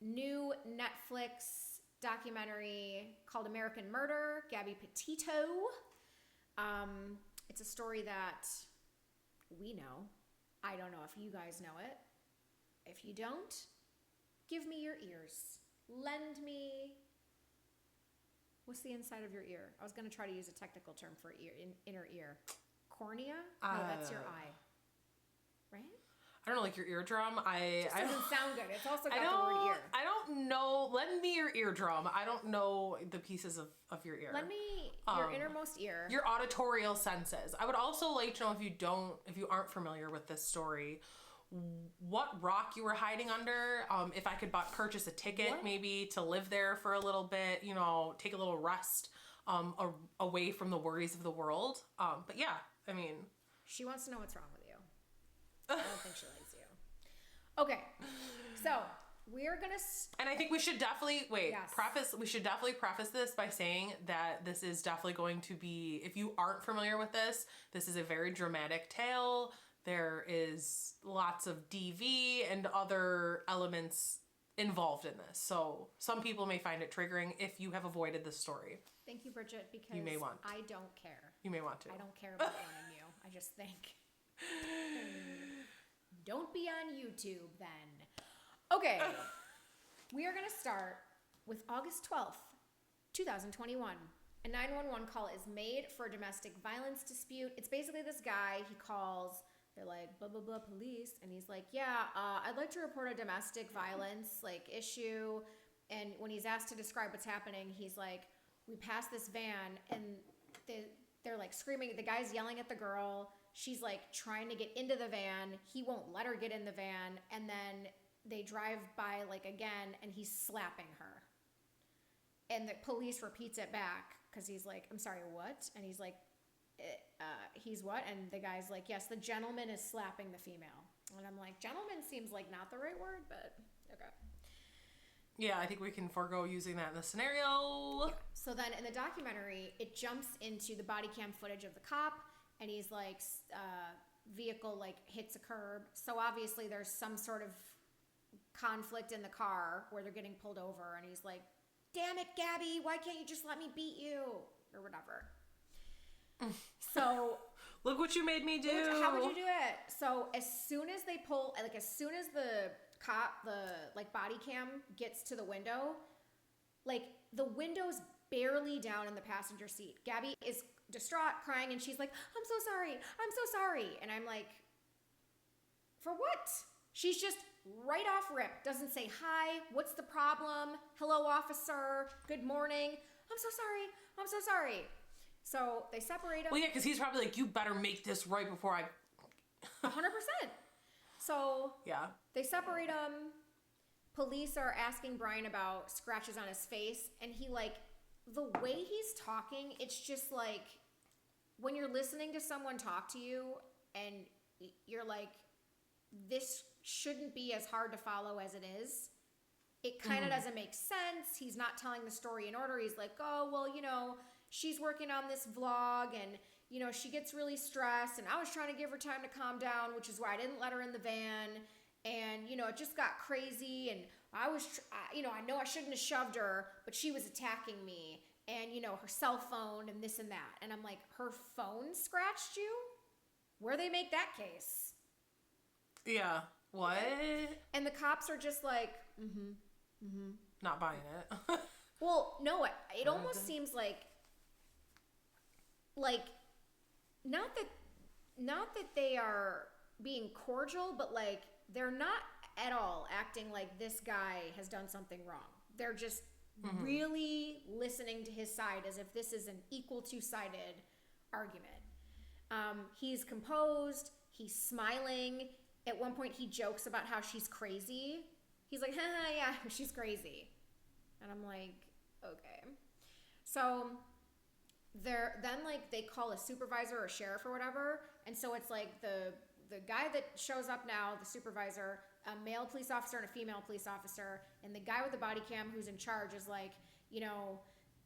new Netflix documentary called American Murder, Gabby Petito. It's a story that we know. I don't know if you guys know it. If you don't, give me your ears. Lend me... What's the inside of your ear? I was going to try to use a technical term for ear, inner ear. Cornea? No, that's your eye. Right? I don't know, like your eardrum. It doesn't sound good. It's also got the word ear. I don't know. Lend me your eardrum. I don't know the pieces of your ear. Lend me your innermost ear. Your auditorial senses. I would also like to know, if you aren't familiar with this story, what rock you were hiding under. If I could purchase a ticket maybe to live there for a little bit, take a little rest away from the worries of the world. But yeah, I mean. She wants to know what's wrong with you. I don't think she likes you. Okay, so we're gonna. And I think we should definitely We should definitely preface this by saying that this is definitely going to be. If you aren't familiar with this is a very dramatic tale. There is lots of DV and other elements involved in this. So some people may find it triggering if you have avoided this story. Thank you, Bridget, because you may want. I don't care. You may want to. I don't care about warning you. I just think. Don't be on YouTube then. Okay. We are going to start with August 12th, 2021. A 911 call is made for a domestic violence dispute. It's basically this guy, he calls, they're like, blah, blah, blah, police. And he's like, I'd like to report a domestic violence issue. And when he's asked to describe what's happening, he's like, we passed this van and they're like screaming. The guy's yelling at the girl. She's like trying to get into the van. He won't let her get in the van. And then they drive by again and he's slapping her. And the police repeats it back because he's like, I'm sorry, what? And he's like, he's what? And the guy's like, yes, the gentleman is slapping the female. And I'm like, gentleman seems like not the right word, but okay. Yeah, I think we can forego using that in the scenario. Yeah. So then in the documentary, it jumps into the body cam footage of the cop, and he's like, vehicle hits a curb. So obviously there's some sort of conflict in the car where they're getting pulled over, and he's like, damn it, Gabby, why can't you just let me beat you? Or whatever. So look what you made me do. How would you do it? So as soon as they pull, as soon as the cop, the body cam gets to the window, the window's barely down in the passenger seat. Gabby is distraught, crying, and she's like, I'm so sorry. And I'm like, for what? She's just right off rip. Doesn't say hi. What's the problem? Hello, officer. Good morning. I'm so sorry. So they separate him. Well, yeah, because he's probably like, you better make this right before I... 100%. So yeah, they separate him. Police are asking Brian about scratches on his face. And he the way he's talking, it's just when you're listening to someone talk to you and you're like, this shouldn't be as hard to follow as it is. It kind of doesn't make sense. He's not telling the story in order. He's like, oh, well, she's working on this vlog and, she gets really stressed and I was trying to give her time to calm down, which is why I didn't let her in the van. And, it just got crazy and I was, I know I shouldn't have shoved her, but she was attacking me and, her cell phone and this and that. And I'm like, her phone scratched you? Where they make that case? Yeah. What? And the cops are just like, not buying it. Well, no, it almost seems like not that they are being cordial, but they're not at all acting like this guy has done something wrong. They're just really listening to his side as if this is an equal two-sided argument. He's composed, he's smiling. At one point he jokes about how she's crazy. He's like, haha, yeah, she's crazy. And I'm like, okay. So they call a supervisor or sheriff or whatever. And so it's the guy that shows up now, the supervisor, a male police officer and a female police officer. And the guy with the body cam who's in charge is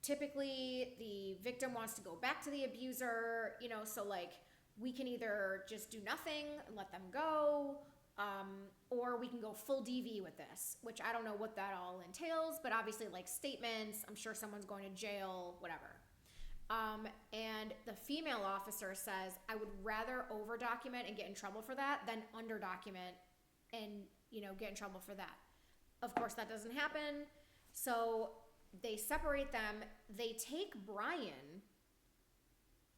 typically the victim wants to go back to the abuser, so we can either just do nothing and let them go, Or we can go full DV with this, which I don't know what that all entails, but obviously like statements, I'm sure someone's going to jail, whatever. And the female officer says, I would rather over document and get in trouble for that than under document and, get in trouble for that. Of course, that doesn't happen. So they separate them. They take Brian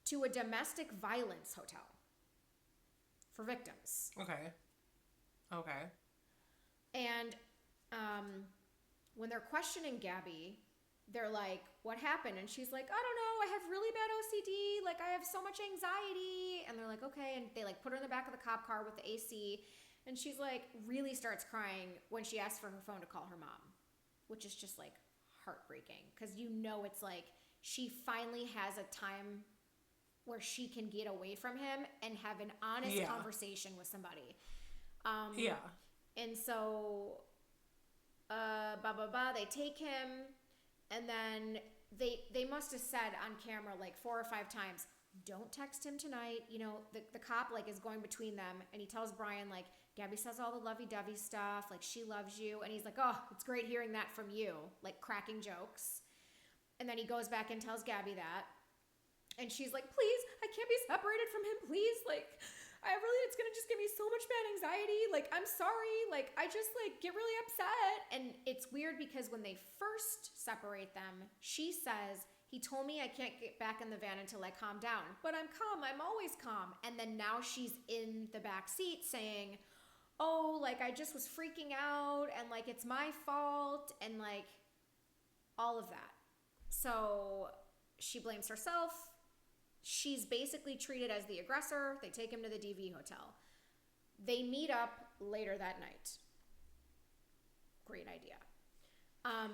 to a domestic violence hotel for victims. Okay. And when they're questioning Gabby, they're like, what happened? And she's like, I don't know. I have really bad OCD. Like, I have so much anxiety. And they're like, okay. And they like put her in the back of the cop car with the AC. And she's like, really starts crying when she asks for her phone to call her mom, which is just like heartbreaking. Because it's like she finally has a time where she can get away from him and have an honest conversation with somebody. And so, they take him, and then they must have said on camera like 4 or 5 times, don't text him tonight. The cop like is going between them, and he tells Brian like, Gabby says all the lovey-dovey stuff, like she loves you, and he's like, oh, it's great hearing that from you, like cracking jokes. And then he goes back and tells Gabby that, and she's like, please, I can't be separated from him, please, like, it's gonna just give me so much bad anxiety. Like, I'm sorry. Like, I just like get really upset. And it's weird because when they first separate them, she says, he told me I can't get back in the van until I calm down. But I'm calm. I'm always calm. And then now she's in the back seat saying, oh, like I just was freaking out and like it's my fault and like all of that. So she blames herself. She's basically treated as the aggressor. They take him to the DV hotel. They meet up later that night. Great idea.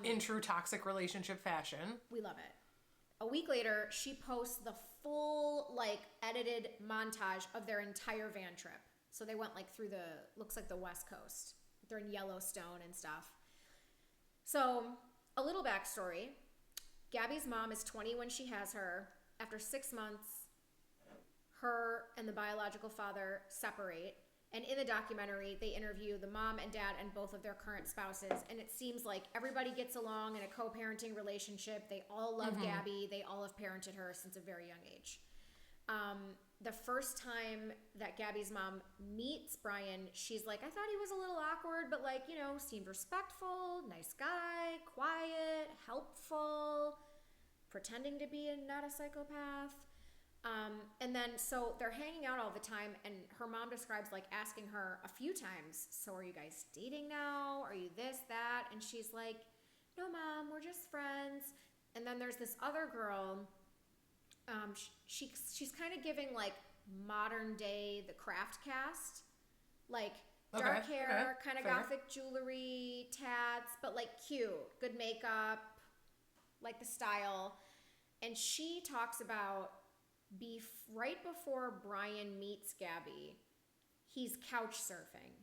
In true toxic relationship fashion. We love it. A week later, she posts the full, like, edited montage of their entire van trip. So they went, like, through looks like the West Coast. They're in Yellowstone and stuff. So, a little backstory. Gabby's mom is 20 when she has her. After 6 months, her and the biological father separate. And in the documentary, they interview the mom and dad and both of their current spouses. And it seems like everybody gets along in a co-parenting relationship. They all love Gabby. They all have parented her since a very young age. The first time that Gabby's mom meets Brian, she's like, I thought he was a little awkward, but like, seemed respectful, nice guy, quiet, helpful, pretending to be not a psychopath. And then, so they're hanging out all the time, and her mom describes like asking her a few times, so are you guys dating now? Are you this, that? And she's like, no, Mom, we're just friends. And then there's this other girl, she's kind of giving like modern day The Craft cast, like dark hair, kind of gothic jewelry, tats, but like cute, good makeup, like the style. And she talks about right before Brian meets Gabby, he's couch surfing.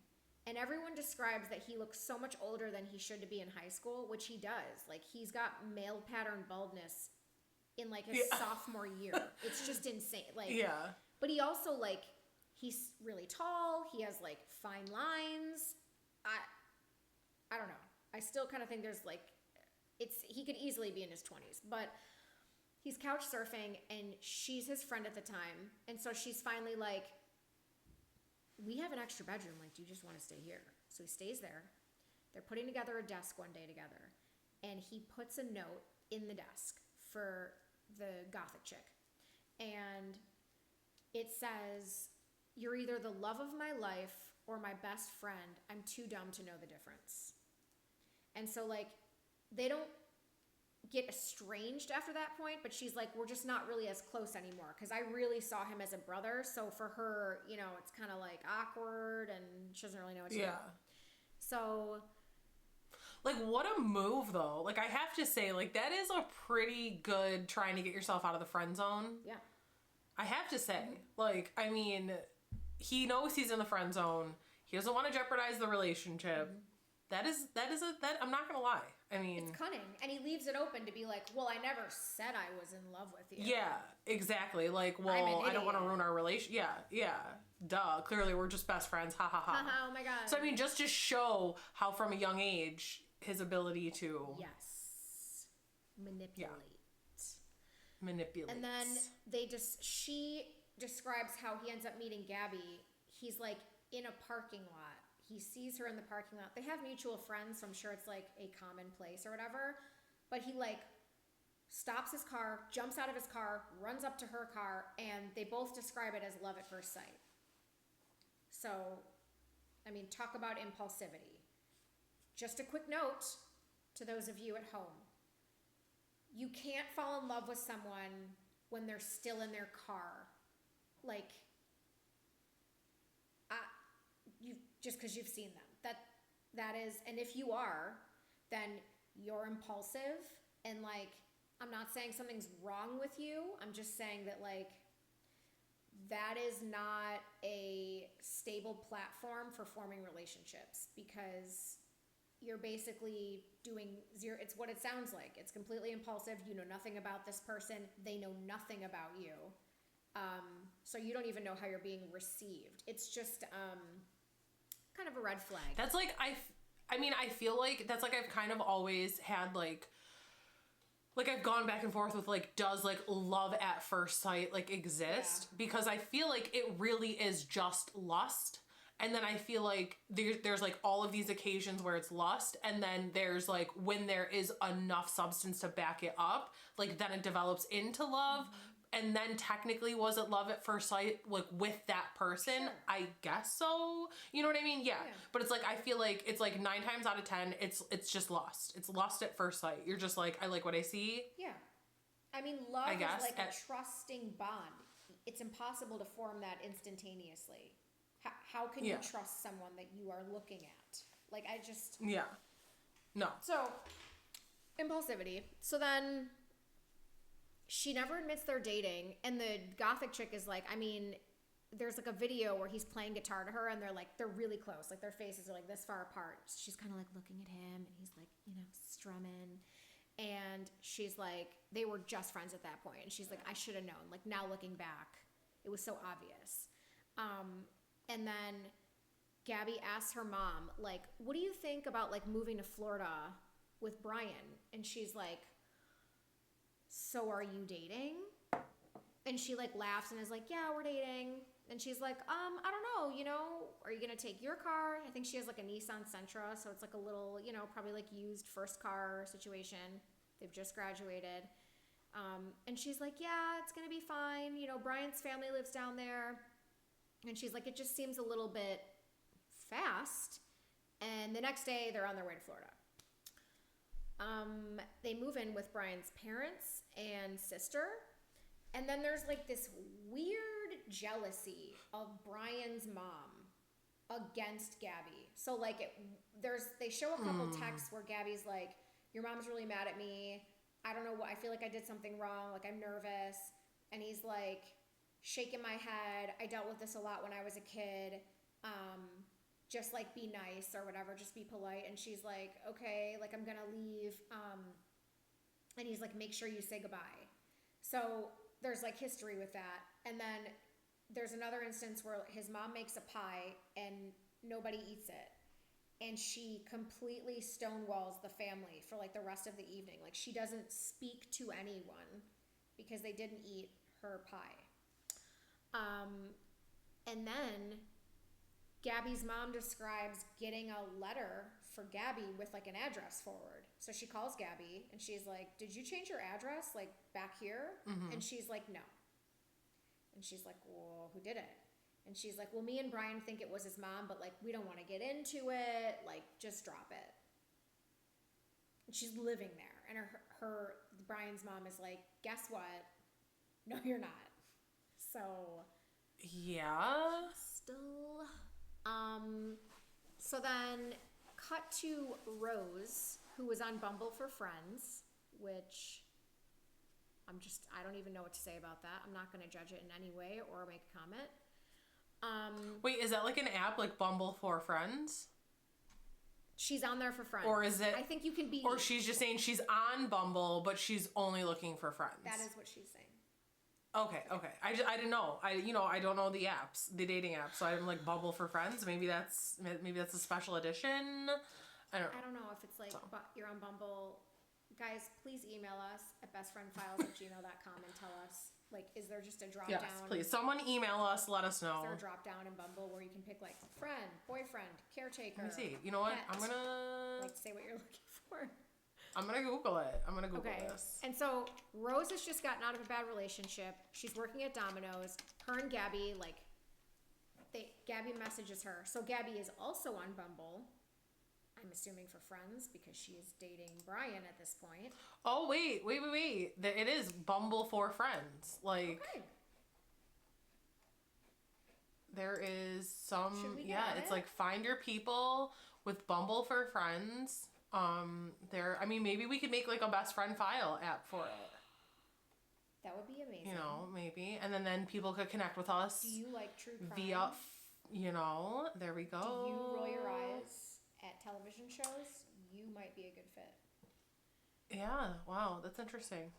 And everyone describes that he looks so much older than he should to be in high school, which he does. Like, he's got male pattern baldness in, like, his sophomore year. It's just insane. Like, but he also, like, he's really tall. He has, like, fine lines. I don't know. I still kind of think there's, like, he could easily be in his 20s. But he's couch surfing, and she's his friend at the time. And so she's finally like, we have an extra bedroom. Like, do you just want to stay here? So he stays there. They're putting together a desk one day together. And he puts a note in the desk for the gothic chick. And it says, you're either the love of my life or my best friend. I'm too dumb to know the difference. And so, like, they don't get estranged after that point, but she's like, we're just not really as close anymore because I really saw him as a brother. So for her, it's kind of like awkward and she doesn't really know what to do. So, like, what a move though. Like, I have to say, like, that is a pretty good trying to get yourself out of the friend zone. Yeah. I have to say, like, I mean, he knows he's in the friend zone. He doesn't want to jeopardize the relationship. That I'm not gonna lie. I mean, it's cunning. And he leaves it open to be like, well, I never said I was in love with you. Yeah, exactly. Like, well, I don't want to ruin our relation. Yeah. Duh. Clearly, we're just best friends. Ha ha ha. Oh my God. So, I mean, just to show how from a young age, his ability to... Yes. Manipulate. Manipulate. And then she describes how he ends up meeting Gabby. He's like in a parking lot. He sees her in the parking lot. They have mutual friends, so I'm sure it's like a common place or whatever. But he like stops his car, jumps out of his car, runs up to her car, and they both describe it as love at first sight. So, I mean, talk about impulsivity. Just a quick note to those of you at home. You can't fall in love with someone when they're still in their car. Like, just because you've seen them. That is, and if you are, then you're impulsive, and like, I'm not saying something's wrong with you. I'm just saying that like, that is not a stable platform for forming relationships, because you're basically doing zero. It's what it sounds like. It's completely impulsive. You know nothing about this person. They know nothing about you. So you don't even know how you're being received. It's just kind of a red flag. That's like, I mean, I feel like that's like I've kind of always had like I've gone back and forth with like, does like love at first sight like exist? Yeah. Because I feel like it really is just lust. And then I feel like there's like all of these occasions where it's lust, and then there's like when there is enough substance to back it up, like then it develops into love. Mm-hmm. And then technically, was it love at first sight, like with that person? Sure. I guess so. You know what I mean? Yeah. But it's like, I feel like it's like 9 times out of 10, it's just lust. It's lust at first sight. You're just like, I like what I see. Yeah. I mean, love is like a trusting bond. It's impossible to form that instantaneously. How can you trust someone that you are looking at? Like, I just... Yeah. No. So, impulsivity. So then... She never admits they're dating, and the gothic chick is like, I mean, there's like a video where he's playing guitar to her, and they're really close, like their faces are like this far apart. She's kind of like looking at him, and he's like, you know, strumming, and she's like, they were just friends at that point, and she's like, I should have known. Like, now looking back, it was so obvious. And then Gabby asks her mom, like, what do you think about like moving to Florida with Brian? And she's like, so are you dating? And she like laughs and is like, yeah, we're dating. And she's like, I don't know, you know, are you gonna take your car? I think she has like a Nissan Sentra, so it's like a little, you know, probably like used first car situation. They've just graduated. And she's like, yeah, it's gonna be fine. You know, Brian's family lives down there. And she's like, it just seems a little bit fast. And the next day they're on their way to Florida. They move in with Brian's parents and sister, and then there's like this weird jealousy of Brian's mom against Gabby. So like they show a couple texts where Gabby's like, your mom's really mad at me. I don't know what, I feel like I did something wrong. Like, I'm nervous. And he's like shaking my head. I dealt with this a lot when I was a kid. Just like be nice or whatever, just be polite. And she's like, okay, like I'm gonna leave. And he's like, make sure you say goodbye. So there's like history with that. And then there's another instance where his mom makes a pie and nobody eats it. And she completely stonewalls the family for like the rest of the evening. Like, she doesn't speak to anyone because they didn't eat her pie. And then Gabby's mom describes getting a letter for Gabby with like an address forward. So she calls Gabby and she's like, did you change your address like back here? Mm-hmm. And she's like, no. And she's like, well, who did it? And she's like, well, me and Brian think it was his mom, but like, we don't want to get into it. Like, just drop it. And she's living there. And Brian's mom is like, guess what? No, you're not. So. Yeah. Still. So then cut to Rose, who was on Bumble for Friends, which I don't even know what to say about that. I'm not going to judge it in any way or make a comment. Wait, is that like an app like Bumble for Friends? She's on there for friends. Or is it... I think you can be... Or she's just saying she's on Bumble, but she's only looking for friends. That is what she's saying. Okay. I didn't know. I don't know the apps, the dating apps. So I'm like Bumble for friends. Maybe that's a special edition. I don't know if it's like you're on Bumble. Guys, please email us at bestfriendfiles@gmail.com and tell us, like, is there just a drop down? Yes, please. Someone email us. Let us know. Is there a drop down in Bumble where you can pick like friend, boyfriend, caretaker? Let me see. You know what? Pet. I'm gonna like say what you're looking for. I'm gonna Google it. I'm gonna Google this. And so Rose has just gotten out of a bad relationship. She's working at Domino's. Her and Gabby, Gabby messages her. So Gabby is also on Bumble. I'm assuming for friends because she is dating Brian at this point. Oh, wait. It is Bumble for friends. Like, okay. There is some, it's like find your people with Bumble for friends. Maybe we could make like a best friend file app for it. That would be amazing. You know, maybe. And then people could connect with us. Do you like true crime? There we go. Do you roll your eyes at television shows? You might be a good fit. Yeah. Wow. That's interesting.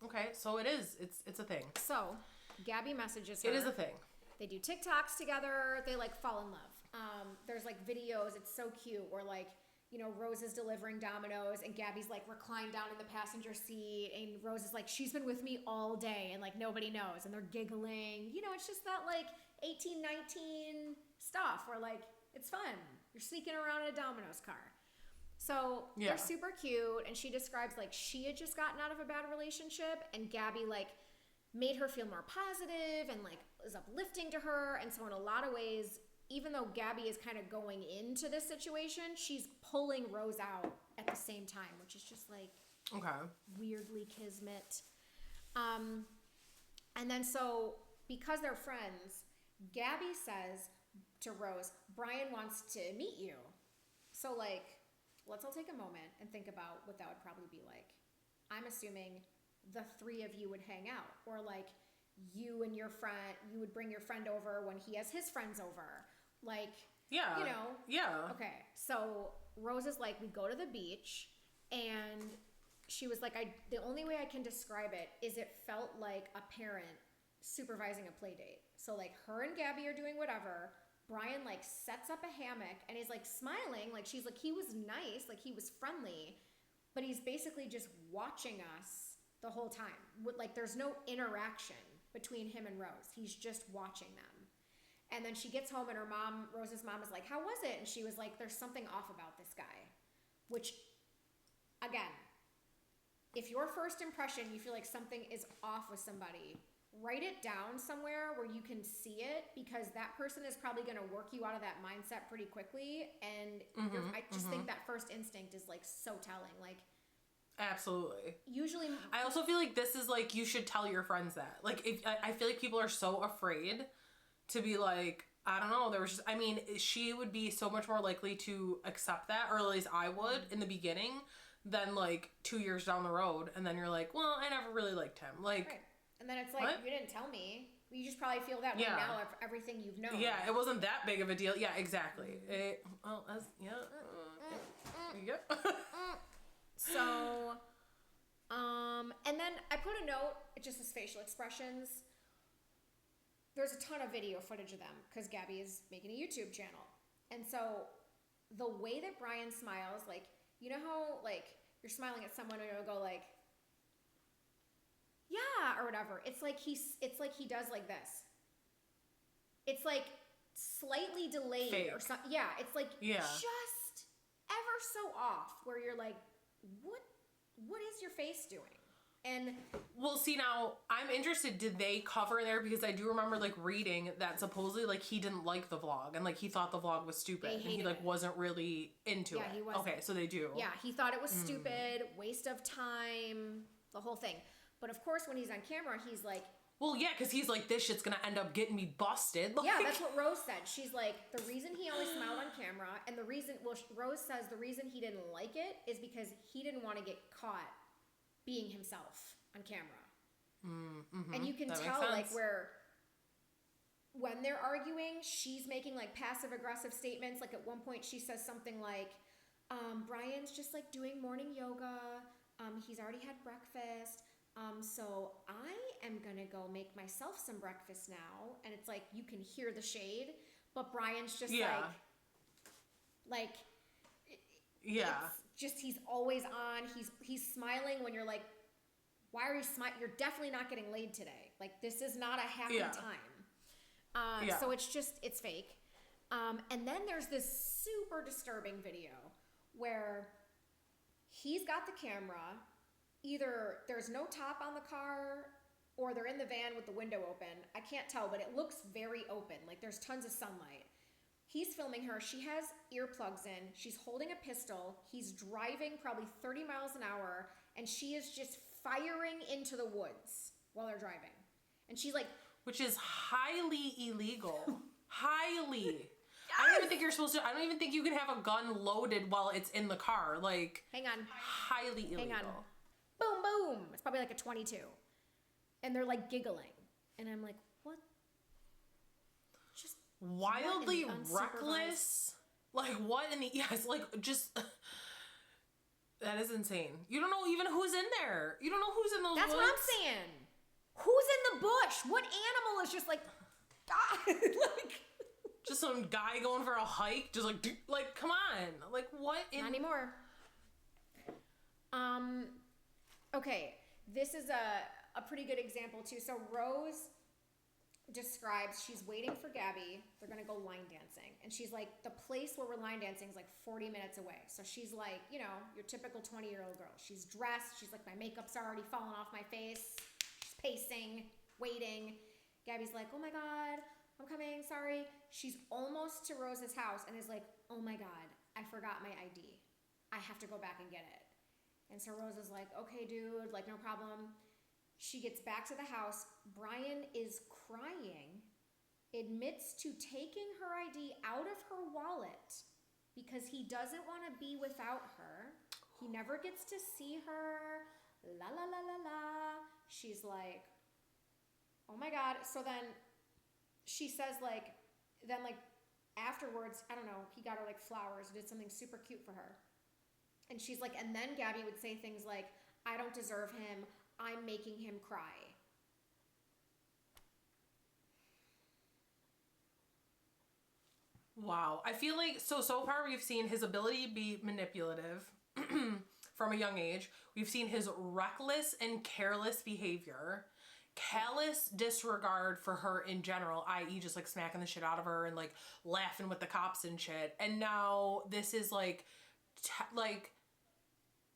Okay. So it is. It's a thing. So Gabby messages her. It is a thing. They do TikToks together. They like fall in love. There's like videos. It's so cute where like, Rose is delivering Domino's and Gabby's like reclined down in the passenger seat and Rose is like, she's been with me all day and like nobody knows and they're giggling. It's just that like 18, 19 stuff where like it's fun. You're sneaking around in a Domino's car. So they're super cute and she describes like she had just gotten out of a bad relationship and Gabby like made her feel more positive and like was uplifting to her. And so in a lot of ways, even though Gabby is kind of going into this situation, she's pulling Rose out at the same time, which is just like weirdly kismet. And then so because they're friends, Gabby says to Rose, Brian wants to meet you. So like, let's all take a moment and think about what that would probably be like. I'm assuming the three of you would hang out or like you and your friend, you would bring your friend over when he has his friends over. Like, yeah. Okay. So Rose is like, we go to the beach and she was like, the only way I can describe it is it felt like a parent supervising a play date. So like her and Gabby are doing whatever. Brian like sets up a hammock and is like smiling. Like she's like, he was nice. Like he was friendly, but he's basically just watching us the whole time. Like there's no interaction between him and Rose. He's just watching them. And then she gets home and Rose's mom is like, how was it? And she was like, there's something off about this guy. Which, again, if your first impression, you feel like something is off with somebody, write it down somewhere where you can see it because that person is probably going to work you out of that mindset pretty quickly. And I just think that first instinct is like so telling. Like, absolutely. Usually, I also feel like this is like, you should tell your friends that. Like, I feel like people are so afraid to be like, I don't know, she would be so much more likely to accept that, or at least I would in the beginning, than like 2 years down the road, and then you're like, well, I never really liked him. Like, right. And then it's like, what? You didn't tell me. You just probably feel that way now of everything you've known. Yeah, it wasn't that big of a deal. Yeah, exactly. So, and then I put a note, it just says facial expressions. There's a ton of video footage of them because Gabby is making a YouTube channel. And so the way that Brian smiles, like, you know how like you're smiling at someone and it'll go like, yeah, or whatever. It's like he does like this. It's like slightly delayed fake. Or something. Yeah, it's like just ever so off where you're like, what is your face doing? And well, see, now I'm interested. Did they cover there? Because I do remember like reading that supposedly like he didn't like the vlog and like he thought the vlog was stupid and he like wasn't really into it. He wasn't. Okay, so they do. Yeah, he thought it was stupid, waste of time, the whole thing. But of course, when he's on camera, he's like, well, yeah, because he's like, this shit's gonna end up getting me busted. Like, yeah, that's what Rose said. She's like, the reason he always smiled on camera, and the reason, Rose says the reason he didn't like it is because he didn't want to get caught being himself on camera. And you can tell like when they're arguing, she's making like passive aggressive statements. Like at one point she says something like, Brian's just like doing morning yoga. He's already had breakfast. So I am gonna go make myself some breakfast now. And it's like, you can hear the shade, but Brian's just like, yeah. It's just, he's always on. He's smiling when you're like, why are you smiling? You're definitely not getting laid today. Like, this is not a happy time. So it's fake. And then there's this super disturbing video where he's got the camera. Either there's no top on the car or they're in the van with the window open. I can't tell, but it looks very open. Like, there's tons of sunlight. He's filming her. She has earplugs in. She's holding a pistol. He's driving probably 30 miles an hour, and she is just firing into the woods while they're driving. And she's like... Which is highly illegal. Highly. Yes! I don't even think you're supposed to... I don't even think you can have a gun loaded while it's in the car. Like... Hang on. Highly illegal. Hang on. Boom, boom. It's probably like a 22. And they're like giggling. And I'm like, what? Just... Wildly reckless. Like, what in the... Yes, like, just... That is insane. You don't know even who's in there. You don't know who's in those That's woods. What I'm saying. Who's in the bush? What animal is just like... like... Just some guy going for a hike. Just like, come on. Like, what in... Not anymore. Okay. This is a pretty good example, too. So, Rose... describes she's waiting for Gabby. They're gonna go line dancing, and she's like, the place where we're line dancing is like 40 minutes away. So she's like, you know, your typical 20-year-old girl. She's dressed. She's like, my makeup's already fallen off my face. She's pacing, waiting. Gabby's like, oh my god, I'm coming. Sorry. She's almost to Rose's house and is like, oh my god, I forgot my ID. I have to go back and get it. And so Rose is like, okay, dude, like no problem. She gets back to the house. Brian is crying, admits to taking her ID out of her wallet because he doesn't want to be without her. He never gets to see her. La, la, la, la, la. She's like, oh my god. So then she says then afterwards, I don't know, he got her like flowers, did something super cute for her. And she's like, and then Gabby would say things like, I don't deserve him. I'm making him cry. Wow. I feel like, so far we've seen his ability to be manipulative from a young age. We've seen his reckless and careless behavior, callous disregard for her in general, i.e. just like smacking the shit out of her and like laughing with the cops and shit. And now this is like,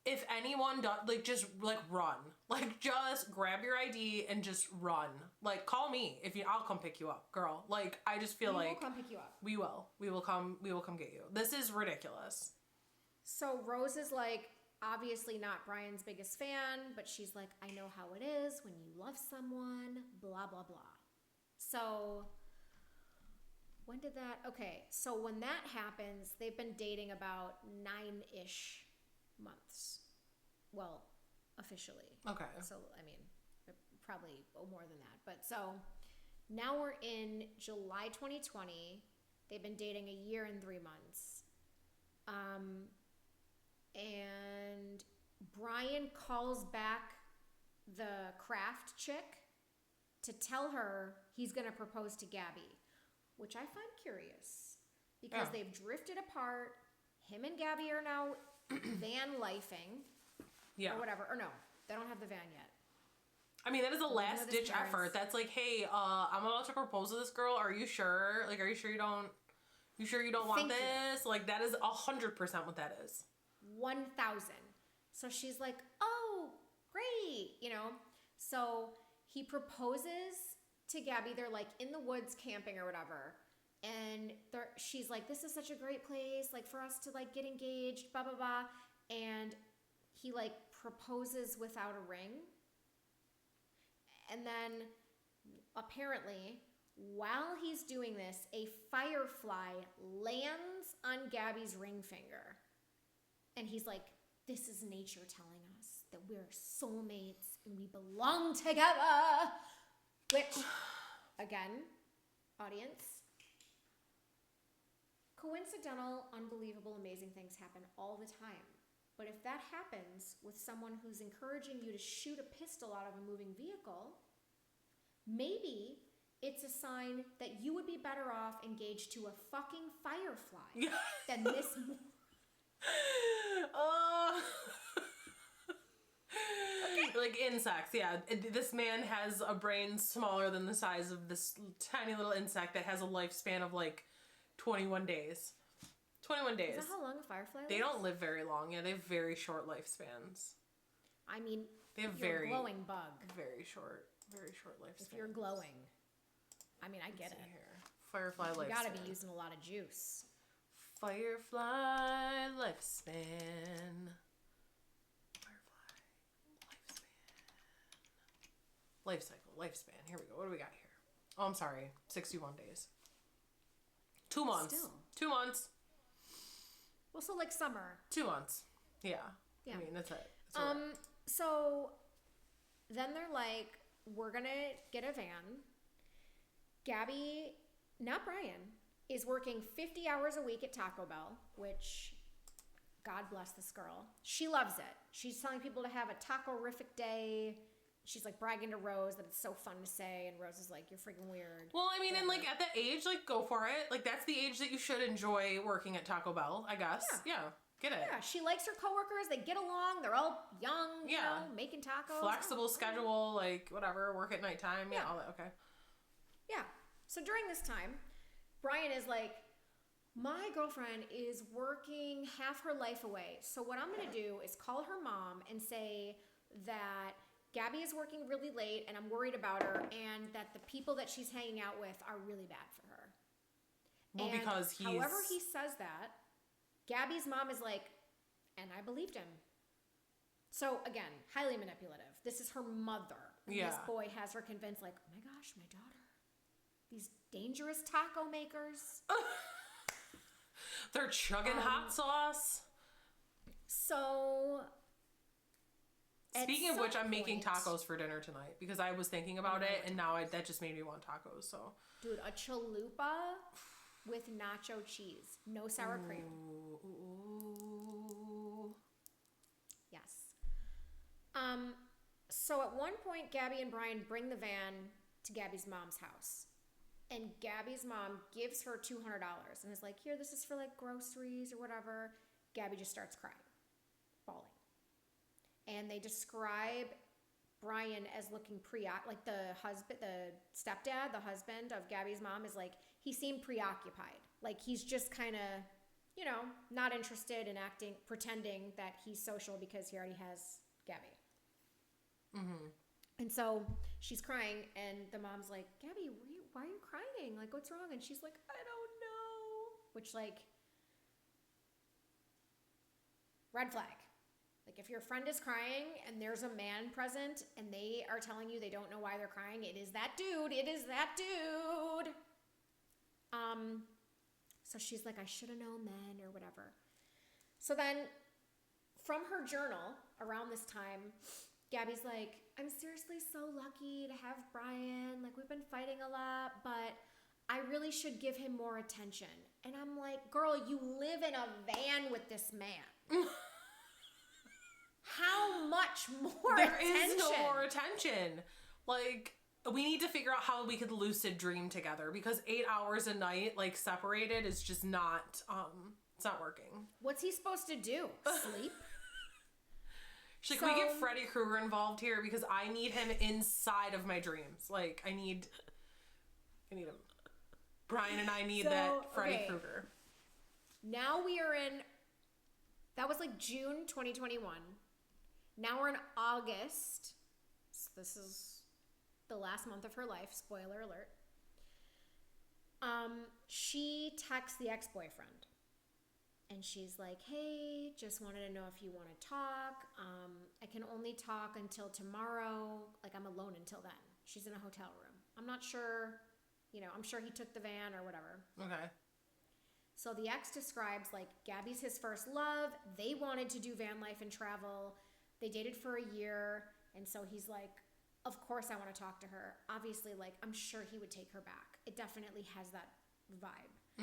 if anyone does, like, just, like, run. Like, just grab your ID and just run. Like, call me I'll come pick you up, girl. Like, I just feel like... We will come pick you up. We will come get you. This is ridiculous. So Rose is, like, obviously not Brian's biggest fan, but she's like, I know how it is when you love someone, blah, blah, blah. So... When did that... Okay, so when that happens, they've been dating about 9-ish months. Well, officially. Okay. So, I mean, probably more than that. But so, now we're in July 2020. They've been dating a year and 3 months. And Brian calls back the craft chick to tell her he's going to propose to Gabby, which I find curious because they've drifted apart. Him and Gabby are now van lifing. Yeah. Or whatever. Or no, they don't have the van yet. I mean, that is a last ditch effort. That's like, hey, I'm about to propose to this girl. Are you sure? Like, are you sure you don't want this? Like, that is 100% what that is. 1,000. So she's like, oh, great. You know? So he proposes to Gabby. They're like in the woods camping or whatever. And she's like, this is such a great place, like for us to like get engaged, blah, blah, blah. And he like proposes without a ring. And then apparently while he's doing this, a firefly lands on Gabby's ring finger. And he's like, this is nature telling us that we're soulmates and we belong together. Which, again, audience, Coincidental, unbelievable, amazing things happen all the time. But if that happens with someone who's encouraging you to shoot a pistol out of a moving vehicle, maybe it's a sign that you would be better off engaged to a fucking firefly than this. Like insects, yeah. This man has a brain smaller than the size of this tiny little insect that has a lifespan of like 21 days. 21 days. Is that how long a firefly lives? They don't live very long. Yeah, they have very short lifespans. I mean, they have you're a glowing bug. Very short lifespans. If you're glowing. I mean, I get it. Here. Firefly lifespan. You gotta be using a lot of juice. Firefly lifespan. Life cycle, lifespan. Here we go. What do we got here? Oh, I'm sorry. 61 days. 2 months. Still. 2 months. Well, so like summer. 2 months. Yeah. Yeah. I mean, that's it. So then they're like, we're gonna get a van. Gabby, not Brian, is working 50 hours a week at Taco Bell, which, God bless this girl. She loves it. She's telling people to have a taco-rific day. She's like bragging to Rose that it's so fun to say, and Rose is like, "You're freaking weird." Well, I mean, and like at that age, like go for it. Like that's the age that you should enjoy working at Taco Bell, I guess. Yeah, get it. Yeah, she likes her coworkers. They get along. They're all young, you know, making tacos. Flexible schedule, like whatever. Work at nighttime. Yeah, all that. Okay. Yeah. So during this time, Brian is like, my girlfriend is working half her life away. So what I'm gonna do is call her mom and say that Gabby is working really late and I'm worried about her, and that the people that she's hanging out with are really bad for her. Well, and because however he says that, Gabby's mom is like, and I believed him. So again, highly manipulative. This is her mother. Yeah. This boy has her convinced like, oh my gosh, my daughter. These dangerous taco makers. They're chugging hot sauce. So... Speaking of which, I'm making tacos for dinner tonight because I was thinking about it, and now that just made me want tacos. So, dude, a chalupa with nacho cheese, no sour cream. Ooh. Yes. So at one point, Gabby and Brian bring the van to Gabby's mom's house, and Gabby's mom gives her $200 and is like, "Here, this is for like groceries or whatever." Gabby just starts crying, bawling. And they describe Brian as looking like the stepdad, the husband of Gabby's mom is like, he seemed preoccupied. Like he's just kind of, you know, not interested in pretending that he's social because he already has Gabby. Mm-hmm. And so she's crying and the mom's like, Gabby, why are you crying? Like, what's wrong? And she's like, I don't know. Which like, red flag. Like if your friend is crying and there's a man present and they are telling you they don't know why they're crying, it is that dude. It is that dude. So she's like, I should have known then or whatever. So then from her journal around this time, Gabby's like, I'm seriously so lucky to have Brian. Like we've been fighting a lot, but I really should give him more attention. And I'm like, girl, you live in a van with this man. How much more attention? There is no more attention. Like, we need to figure out how we could lucid dream together because 8 hours a night, like, separated is just not, it's not working. What's he supposed to do? Sleep? She's like, we get Freddy Krueger involved here because I need him inside of my dreams. Like, I need him. Brian and I need that Freddy Krueger. Now we are in, that was like June 2021. Now we're in August. So this is the last month of her life. Spoiler alert. She texts the ex-boyfriend. And she's like, hey, just wanted to know if you want to talk. I can only talk until tomorrow. Like, I'm alone until then. She's in a hotel room. I'm not sure, you know, I'm sure he took the van or whatever. Okay. So the ex describes, like, Gabby's his first love. They wanted to do van life and travel. They dated for a year. And so he's like, of course I want to talk to her. Obviously, like, I'm sure he would take her back. It definitely has that vibe.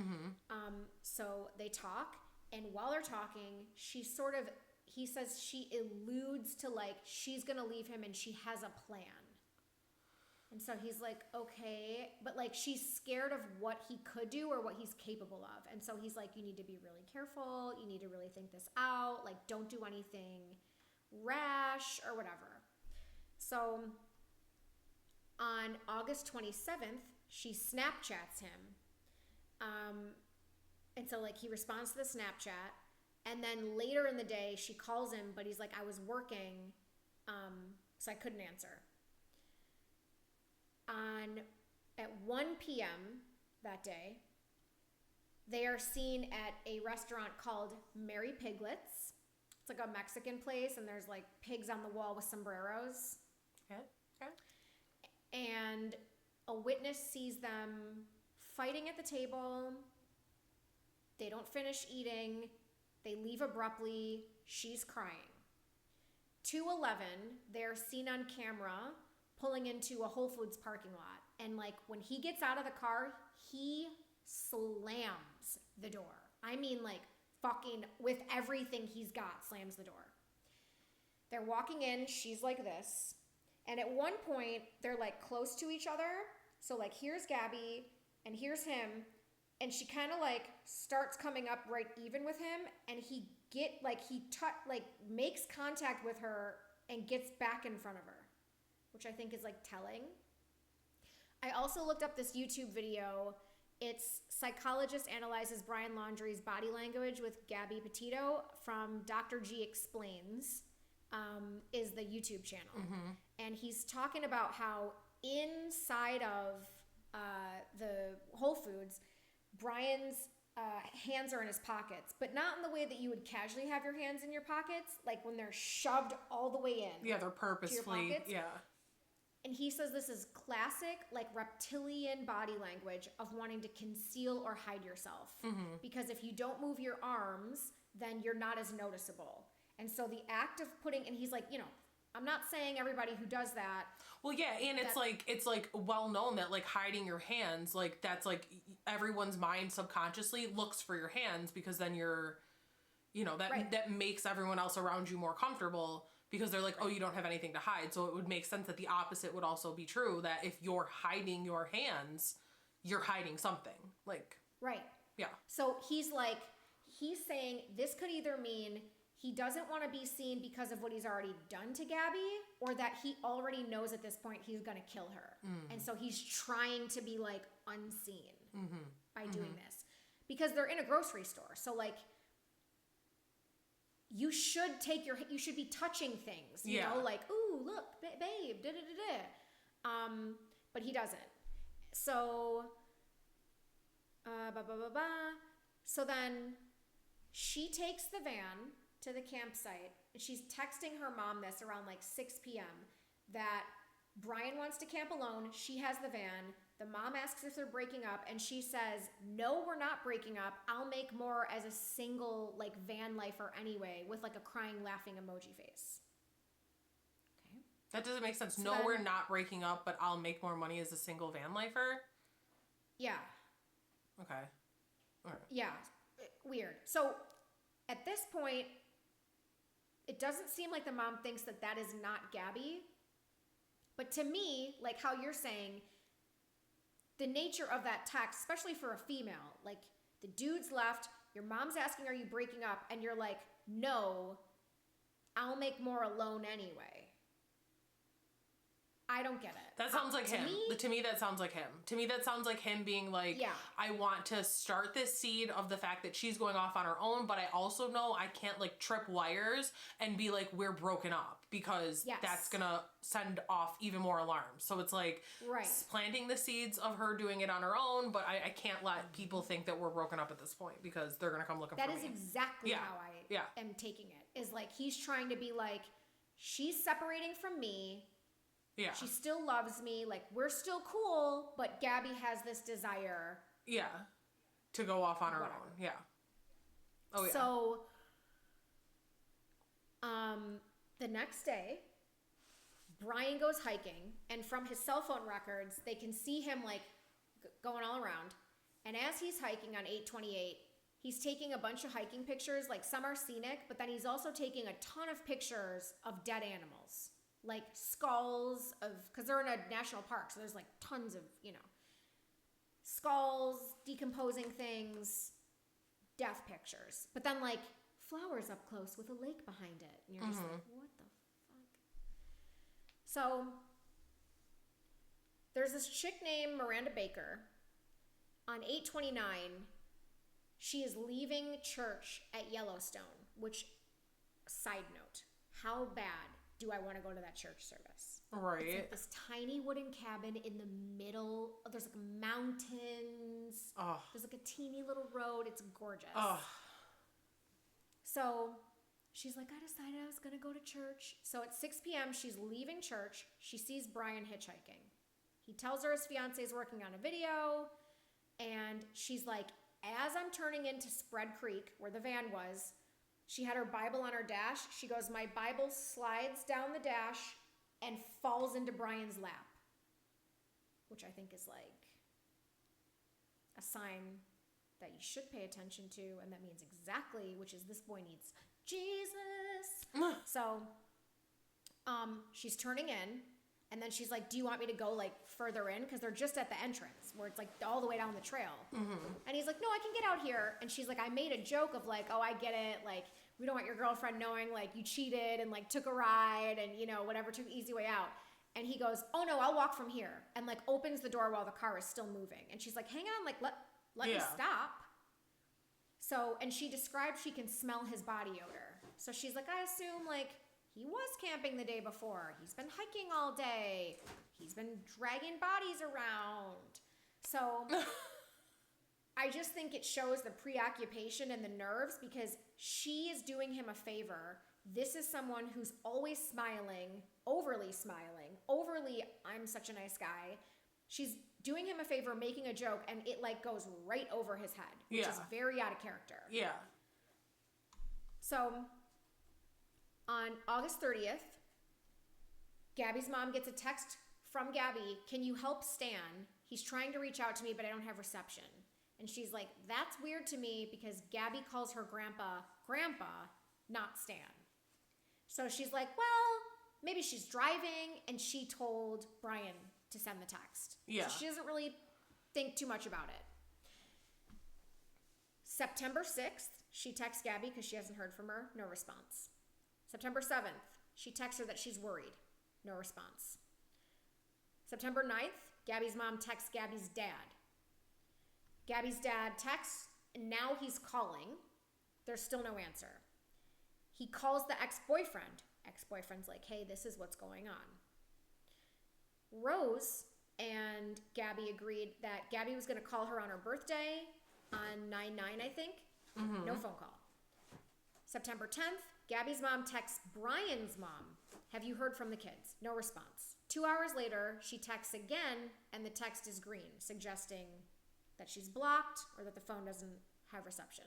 So they talk, and while they're talking, he says she alludes to like she's gonna leave him and she has a plan. And so he's like, okay, but like she's scared of what he could do or what he's capable of. And so he's like, you need to be really careful. You need to really think this out. Like, don't do anything rash or whatever. So on August 27th, she Snapchats him. And so like he responds to the Snapchat. And then later in the day, she calls him, but he's like, I was working, so I couldn't answer. At 1 p.m. that day, they are seen at a restaurant called Mary Piglet's. It's like a Mexican place, and there's like pigs on the wall with sombreros. Okay. And a witness sees them fighting at the table. They don't finish eating. They leave abruptly. She's crying. 2:11, they're seen on camera pulling into a Whole Foods parking lot. And like when he gets out of the car, he slams the door. I mean like fucking with everything he's got, slams the door. They're walking in, she's like this. And at one point, they're like close to each other. So like here's Gabby and here's him. And she kind of like starts coming up right even with him. And he makes contact with her and gets back in front of her, which I think is like telling. I also looked up this YouTube video. It's Psychologist Analyzes Brian Laundrie's Body Language with Gabby Petito from Dr. G Explains, is the YouTube channel. And he's talking about how inside of the Whole Foods, Brian's hands are in his pockets, but not in the way that you would casually have your hands in your pockets, like when they're shoved all the way in. Yeah, they're purposefully, yeah. And he says this is classic, like reptilian body language of wanting to conceal or hide yourself. Because if you don't move your arms, then you're not as noticeable. And so the act of and he's like, I'm not saying everybody who does that. Well, yeah, and it's like well known that like hiding your hands, like that's like everyone's mind subconsciously looks for your hands because then you're, that makes everyone else around you more comfortable. Because they're like, oh, you don't have anything to hide. So it would make sense that the opposite would also be true. That if you're hiding your hands, you're hiding something. Like, right. Yeah. So he's saying this could either mean he doesn't want to be seen because of what he's already done to Gabby, or that he already knows at this point he's going to kill her. And so he's trying to be like unseen by doing this. Because they're in a grocery store. So like, you should be touching things, you know, like, ooh, look, babe, but he doesn't. So, So then she takes the van to the campsite and she's texting her mom this around like 6 p.m. that Brian wants to camp alone. She has the van. The mom asks if they're breaking up, and she says, no, we're not breaking up. I'll make more as a single, like, van lifer anyway, with, like, a crying, laughing emoji face. Okay. That doesn't make sense. So we're not breaking up, but I'll make more money as a single van lifer? Yeah. Okay. All right. Yeah. Weird. So, at this point, it doesn't seem like the mom thinks that that is not Gabby. But to me, like how you're saying, the nature of that text, especially for a female, like the dude's left, your mom's asking, are you breaking up? And you're like, no, I'll make more alone anyway. I don't get it. That sounds like him. To me, that sounds like him. To me, that sounds like him being like, I want to start this seed of the fact that she's going off on her own, but I also know I can't like trip wires and be like, we're broken up, because that's going to send off even more alarms. So it's like planting the seeds of her doing it on her own, but I can't let people think that we're broken up at this point because they're going to come looking for me. That is exactly how I am taking it. Is like, he's trying to be like, she's separating from me. Yeah. She still loves me. Like, we're still cool, but Gabby has this desire. Yeah. To go off on her own. Yeah. Oh, yeah. So, the next day, Brian goes hiking, and from his cell phone records, they can see him, like, going all around. And as he's hiking on 828, he's taking a bunch of hiking pictures, like some are scenic, but then he's also taking a ton of pictures of dead animals, like skulls of, because they're in a national park, so there's like tons of, skulls, decomposing things, death pictures. But then like flowers up close with a lake behind it. And you're just like, what the fuck? So there's this chick named Miranda Baker. On 829, she is leaving church at Yellowstone, which, side note, how bad do I want to go to that church service? Right. It's like this tiny wooden cabin in the middle. There's like mountains. Oh. There's like a teeny little road. It's gorgeous. Oh. So she's like, I decided I was going to go to church. So at 6 p.m., she's leaving church. She sees Brian hitchhiking. He tells her his fiance is working on a video. And she's like, as I'm turning into Spread Creek, where the van was, she had her Bible on her dash. She goes, my Bible slides down the dash and falls into Brian's lap, which I think is like a sign that you should pay attention to, and that means exactly, which is this boy needs Jesus. So she's turning in, and then she's like, do you want me to go like further in? Because they're just at the entrance where it's like all the way down the trail. And he's like, no, I can get out here. And she's like, I made a joke of like, oh, I get it. Like, we don't want your girlfriend knowing like you cheated and like took a ride and, whatever, took the easy way out. And he goes, oh no, I'll walk from here. And like opens the door while the car is still moving. And she's like, hang on, like let me stop. So, and she described she can smell his body odor. So she's like, I assume like he was camping the day before. He's been hiking all day. He's been dragging bodies around. So I just think it shows the preoccupation and the nerves because she is doing him a favor. This is someone who's always smiling, overly, I'm such a nice guy. She's doing him a favor, making a joke, and it like goes right over his head, which is very out of character. Yeah. So on August 30th, Gabby's mom gets a text from Gabby, can you help Stan? He's trying to reach out to me, but I don't have reception. And she's like, that's weird to me because Gabby calls her grandpa, not Stan. So she's like, well, maybe she's driving and she told Brian to send the text. Yeah. So she doesn't really think too much about it. September 6th, she texts Gabby because she hasn't heard from her. No response. September 7th, she texts her that she's worried. No response. September 9th, Gabby's mom texts Gabby's dad. Gabby's dad texts, and now he's calling. There's still no answer. He calls the ex-boyfriend. Ex-boyfriend's like, hey, this is what's going on. Rose and Gabby agreed that Gabby was going to call her on her birthday on 9/9, I think. No phone call. September 10th, Gabby's mom texts Brian's mom. Have you heard from the kids? No response. 2 hours later, she texts again, and the text is green, suggesting that she's blocked or that the phone doesn't have reception.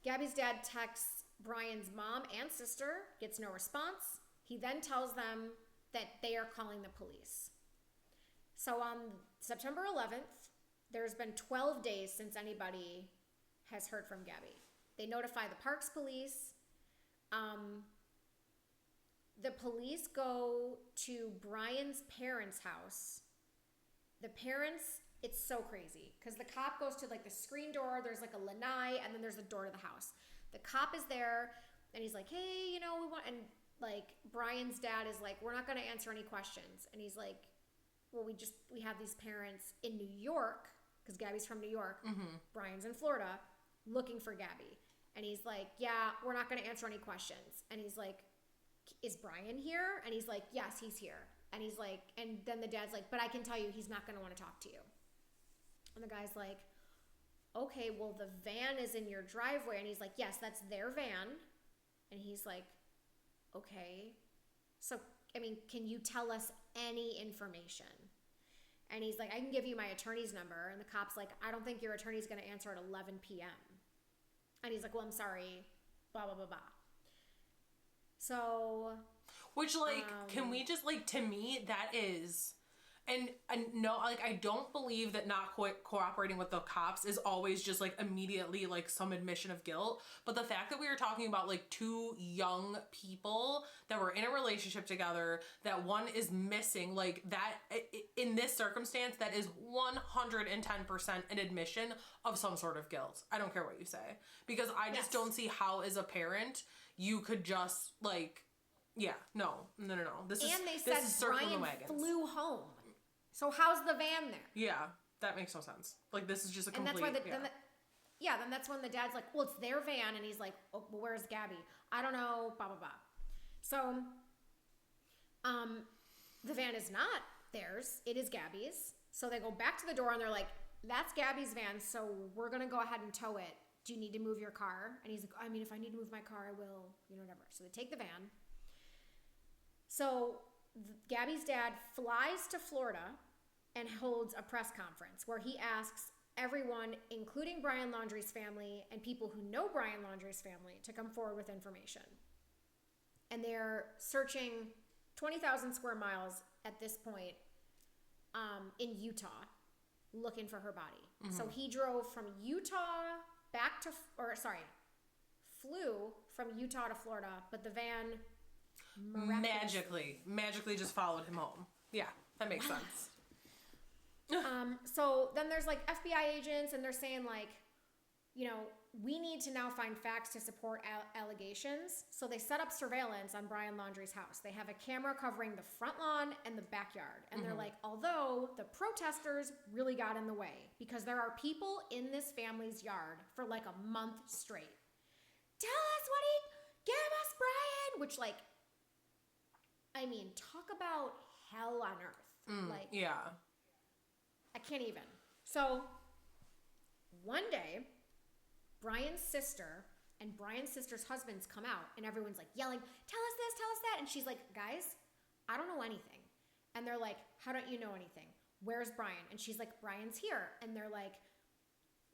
Gabby's dad texts Brian's mom and sister, gets no response. He then tells them that they are calling the police. So on September 11th, there's been 12 days since anybody has heard from Gabby. They notify the parks police. The police go to Brian's parents' house. The parents, it's so crazy because the cop goes to like the screen door. There's like a lanai and then there's a door to the house. The cop is there and he's like, hey, we want, and like Brian's dad is like, we're not going to answer any questions. And he's like, well, we have these parents in New York because Gabby's from New York. Brian's in Florida looking for Gabby. And he's like, yeah, we're not going to answer any questions. And he's like, is Brian here? And he's like, yes, he's here. And he's like, and then the dad's like, but I can tell you he's not going to want to talk to you. And the guy's like, okay, well, the van is in your driveway. And he's like, yes, that's their van. And he's like, okay. So, can you tell us any information? And he's like, I can give you my attorney's number. And the cop's like, I don't think your attorney's going to answer at 11 p.m. And he's like, well, I'm sorry, blah, blah, blah, blah. So. Which, like, can we just, like, to me, that is, And no, like, I don't believe that not cooperating with the cops is always just, like, immediately, like, some admission of guilt. But the fact that we were talking about, like, two young people that were in a relationship together, that one is missing, like, that, in this circumstance, that is 110% an admission of some sort of guilt. I don't care what you say. Because I just don't see how, as a parent, you could just, like, no. This is circling the wagons. Flew home. So how's the van there? Yeah, that makes no sense. Like, this is just a complete... And that's why then that's when the dad's like, well, it's their van. And he's like, oh, well, where's Gabby? I don't know, blah, blah, blah. So, the van is not theirs. It is Gabby's. So they go back to the door and they're like, that's Gabby's van, so we're going to go ahead and tow it. Do you need to move your car? And he's like, I mean, if I need to move my car, I will, whatever. So they take the van. So Gabby's dad flies to Florida and holds a press conference where he asks everyone, including Brian Laundrie's family and people who know Brian Laundrie's family, to come forward with information. And they're searching 20,000 square miles at this point in Utah looking for her body. Mm-hmm. So he drove from Utah flew from Utah to Florida, but the van magically just followed him home. Yeah, that makes sense. So then there's like FBI agents and they're saying like, we need to now find facts to support allegations. So they set up surveillance on Brian Laundrie's house. They have a camera covering the front lawn and the backyard. And they're like, although the protesters really got in the way because there are people in this family's yard for like a month straight. Tell us give us Brian, which like, I mean, talk about hell on earth. Yeah. I can't even. So one day, Brian's sister and Brian's sister's husbands come out and everyone's like yelling, tell us this, tell us that. And she's like, guys, I don't know anything. And they're like, how don't you know anything? Where's Brian? And she's like, Brian's here. And they're like,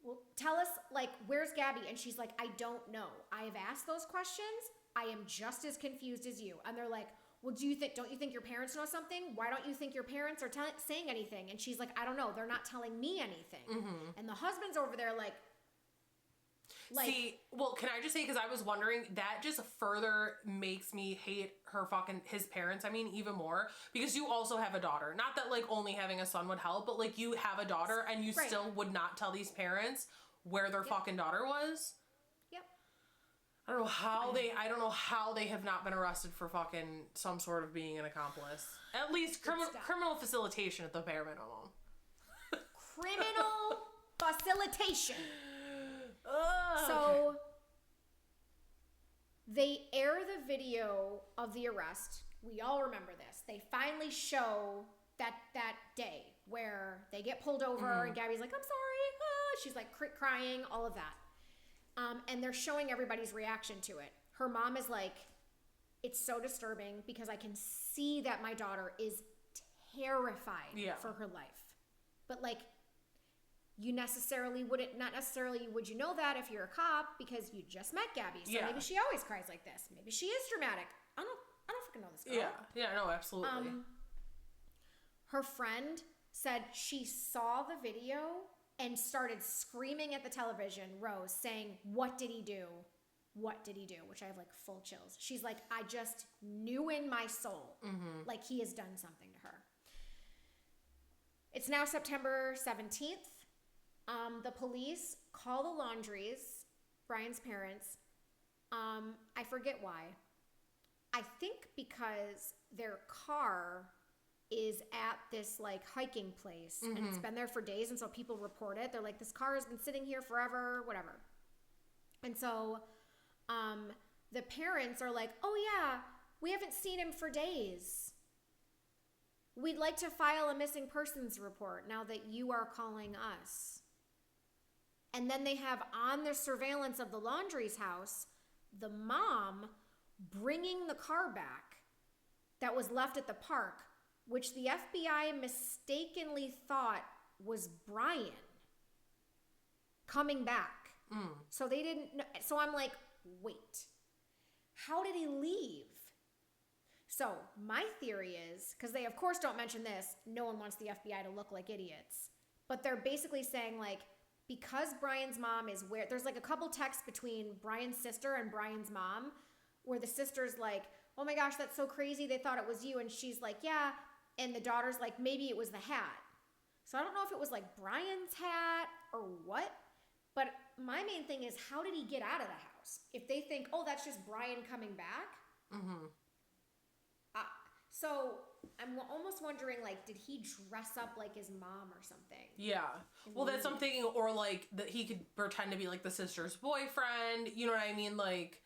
well, tell us, like, where's Gabby? And she's like, I don't know. I have asked those questions. I am just as confused as you. And they're like, well, don't you think your parents know something? Why don't you think your parents are saying anything? And she's like, I don't know. They're not telling me anything. Mm-hmm. And the husband's over there like, see, well, can I just say, because I was wondering, that just further makes me hate his parents, even more, because you also have a daughter. Not that, like, only having a son would help, but, like, you have a daughter, and you still would not tell these parents where their fucking daughter was? Yep. I don't know how they have not been arrested for fucking some sort of being an accomplice. At least criminal facilitation at the bare minimum. Criminal facilitation. So okay. They air the video of the arrest. We all remember this. They finally show that day where they get pulled over and Gabby's like, I'm sorry. She's like crying, all of that. And they're showing everybody's reaction to it. Her mom is like, it's so disturbing because I can see that my daughter is terrified for her life. But like, you not necessarily would you know that if you're a cop because you just met Gabby. So maybe she always cries like this. Maybe she is dramatic. I don't freaking know this girl. Yeah, no, absolutely. Her friend said she saw the video and started screaming at the television, Rose, saying, what did he do? What did he do? Which I have like full chills. She's like, I just knew in my soul, like he has done something to her. It's now September 17th. The police call the Laundries, Brian's parents. I forget why. I think because their car is at this like hiking place and it's been there for days, and so people report it. They're like, this car has been sitting here forever, whatever. And so the parents are like, oh yeah, we haven't seen him for days. We'd like to file a missing persons report now that you are calling us. And then they have on the surveillance of the Laundrie's house, the mom bringing the car back that was left at the park, which the FBI mistakenly thought was Brian coming back. So they didn't know. So I'm like, wait, how did he leave? So my theory is, because they of course don't mention this, no one wants the FBI to look like idiots, but they're basically saying like, because Brian's mom is where, there's like a couple texts between Brian's sister and Brian's mom, where the sister's like, oh my gosh, that's so crazy, they thought it was you, and she's like, yeah, and the daughter's like, maybe it was the hat. So I don't know if it was like Brian's hat or what, but my main thing is, how did he get out of the house? If they think, oh, that's just Brian coming back. Mm-hmm. So I'm almost wondering, like, did he dress up like his mom or something? Yeah. Well, that's something, or like that he could pretend to be like the sister's boyfriend. You know what I mean? Like,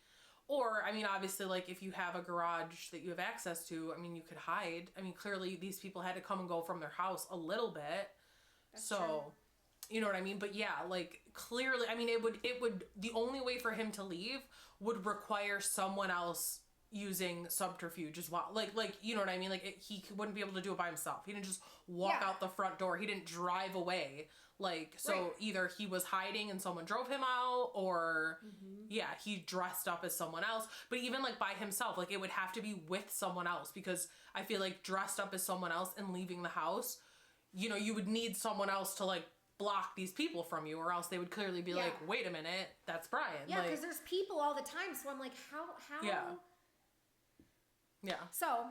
or I mean, obviously, like if you have a garage that you have access to, I mean, you could hide. I mean, clearly these people had to come and go from their house a little bit. That's so true. You know what I mean? But yeah, like clearly, I mean, it would, the only way for him to leave would require someone else using subterfuge as well. Like, you know what I mean? Like he wouldn't be able to do it by himself. He didn't just walk out the front door. He didn't drive away. Like, so either he was hiding and someone drove him out, or he dressed up as someone else. But even like by himself, like it would have to be with someone else, because I feel like dressed up as someone else and leaving the house, you know, you would need someone else to like block these people from you, or else they would clearly be like, wait a minute, that's Brian. Yeah, because there's people all the time. So I'm like, how? Yeah. So,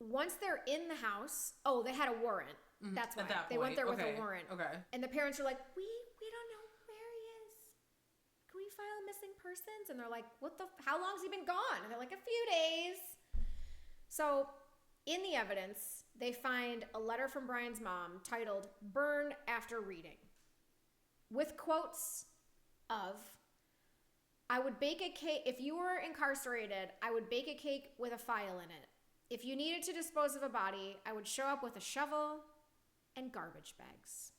once they're in the house, they had a warrant. That's why. They went there with a warrant. Okay. And the parents are like, we don't know where he is. Can we file missing persons? And they're like, how long's he been gone? And they're like, a few days. So, in the evidence, they find a letter from Brian's mom titled, "Burn After Reading," with quotes of, I would bake a cake, if you were incarcerated, I would bake a cake with a file in it. If you needed to dispose of a body, I would show up with a shovel and garbage bags.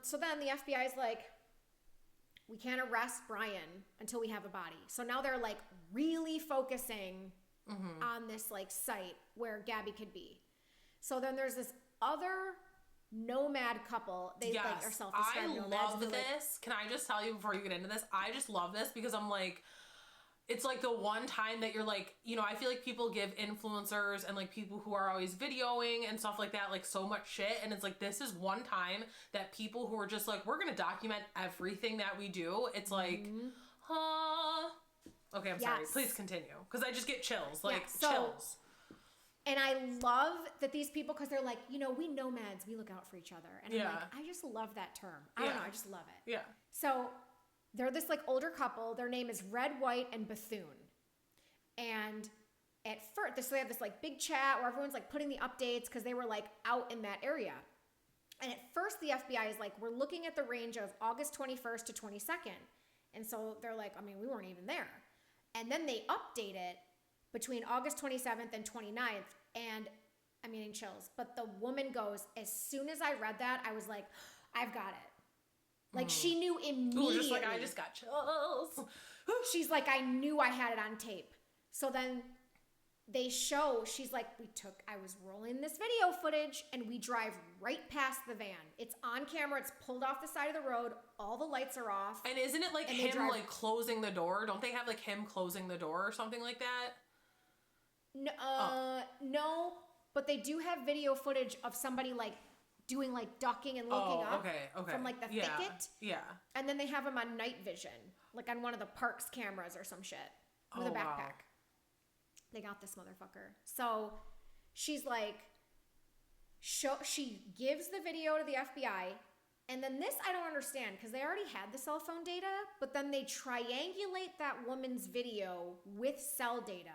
So then the FBI is like, we can't arrest Brian until we have a body. So now they're like really focusing on this like site where Gabby could be. So then there's this other nomad couple. They like are self-described nomads. I love this. Can I just tell you before you get into this? I just love this because I'm like, it's like the one time that you're like, you know, I feel like people give influencers and like people who are always videoing and stuff like that, like so much shit. And it's like, this is one time that people who are just like, we're going to document everything that we do. It's like, okay, I'm sorry. Please continue. Because I just get chills, like chills. And I love that these people, because they're like, you know, we nomads, we look out for each other. And I'm like, I just love that term. I don't know, I just love it. Yeah. So they're this like older couple. Their name is Red, White, and Bethune. And at first, so they have this like big chat where everyone's like putting the updates because they were like out in that area. And at first the FBI is like, we're looking at the range of August 21st to 22nd. And so they're like, I mean, we weren't even there. And then they update it between August 27th and 29th, and I'm getting chills. But the woman goes, as soon as I read that, I was like, I've got it. Like, she knew immediately. Ooh, just like, I just got chills. She's like, I knew I had it on tape. So then they show, she's like, I was rolling this video footage, and we drive right past the van. It's on camera. It's pulled off the side of the road. All the lights are off. And isn't it like him, like, closing the door? Don't they have, like, him closing the door or something like that? No, no, but they do have video footage of somebody like doing like ducking and looking up from like the thicket. Yeah. And then they have him on night vision, like on one of the park's cameras or some shit with a backpack. Wow. They got this motherfucker. So she's like, she gives the video to the FBI. And then this I don't understand, because they already had the cell phone data, but then they triangulate that woman's video with cell data.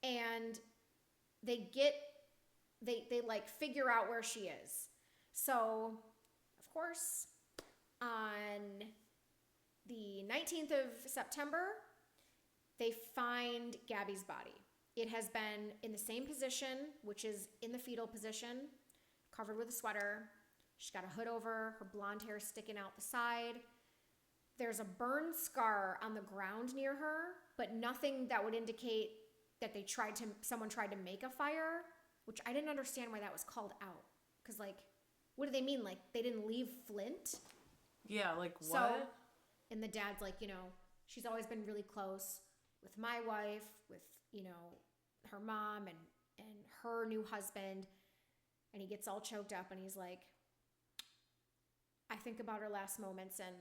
And they like figure out where she is. So, of course, on the 19th of September, they find Gabby's body. It has been in the same position, which is in the fetal position, covered with a sweater. She's got a hood over, her blonde hair sticking out the side. There's a burn scar on the ground near her, but nothing that would indicate that someone tried to make a fire, which I didn't understand why that was called out. Because, like, what do they mean? Like, they didn't leave Flint? Yeah, like, what? So, And the dad's like, she's always been really close with my wife, with, her mom and her new husband. And he gets all choked up and he's like, I think about her last moments and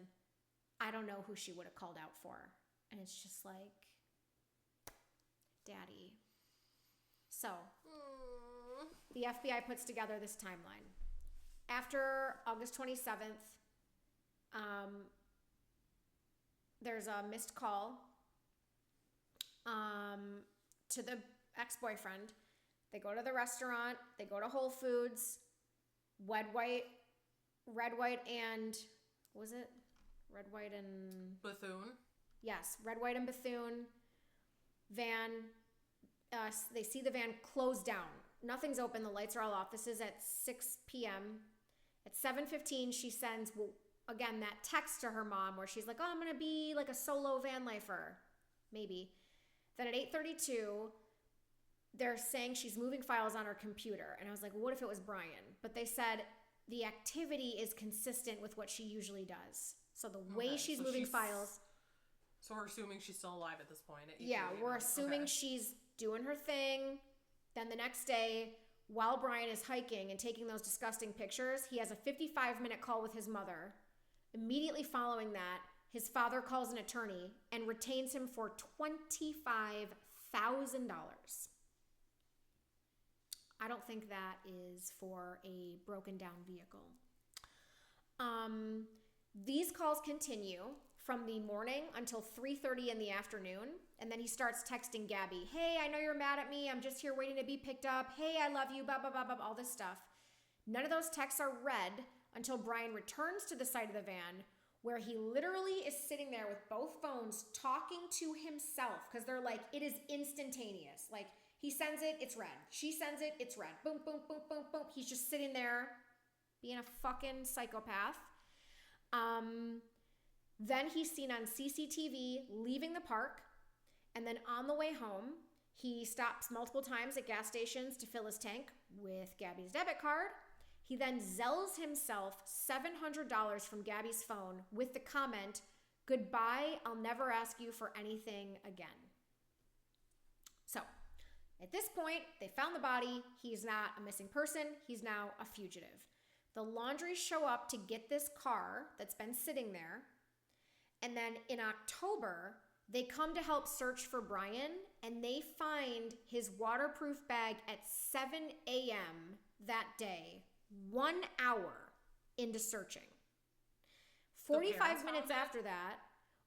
I don't know who she would have called out for. And it's just like, Daddy. So, the FBI puts together this timeline. After August 27th, there's a missed call to the ex-boyfriend. They go to the restaurant. They go to Whole Foods. Red, white, and what was it? Red, white, and Bethune. Yes, red, white, and Bethune van. They see the van closed down. Nothing's open. The lights are all off. This is at 6 p.m. At 7:15, she sends, again, that text to her mom where she's like, oh, I'm going to be like a solo van lifer. Maybe. Then at 8:32, they're saying she's moving files on her computer. And I was like, well, what if it was Brian? But they said the activity is consistent with what she usually does. So the way she's moving files. So we're assuming she's still alive at this point. Yeah, we're assuming she's doing her thing. Then the next day, while Brian is hiking and taking those disgusting pictures, he has a 55-minute call with his mother. Immediately following that, his father calls an attorney and retains him for $25,000. I don't think that is for a broken down vehicle. These calls continue from the morning until 3:30 in the afternoon. And then he starts texting Gabby, hey, I know you're mad at me. I'm just here waiting to be picked up. Hey, I love you, blah, blah, blah, blah, all this stuff. None of those texts are read until Brian returns to the side of the van where he literally is sitting there with both phones talking to himself because they're like, it is instantaneous. Like, he sends it, it's read. She sends it, it's read. Boom, boom, boom, boom, boom. He's just sitting there being a fucking psychopath. Then he's seen on CCTV leaving the park. And then on the way home, he stops multiple times at gas stations to fill his tank with Gabby's debit card. He then Zells himself $700 from Gabby's phone with the comment, goodbye, I'll never ask you for anything again. So, at this point, they found the body. He's not a missing person. He's now a fugitive. The laundry show up to get this car that's been sitting there. And then in October, they come to help search for Brian, and they find his waterproof bag at 7 a.m. that day, 1 hour into searching. 45 minutes after that,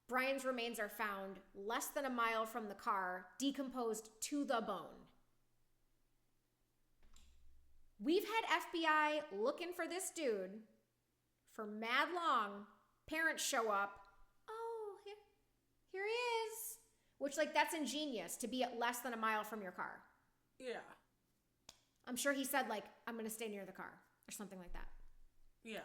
Brian's remains are found less than a mile from the car, decomposed to the bone. We've had FBI looking for this dude for mad long. Parents show up. Oh, here he is. Which, like, that's ingenious to be at less than a mile from your car. Yeah. I'm sure he said, like, I'm going to stay near the car or something like that. Yeah.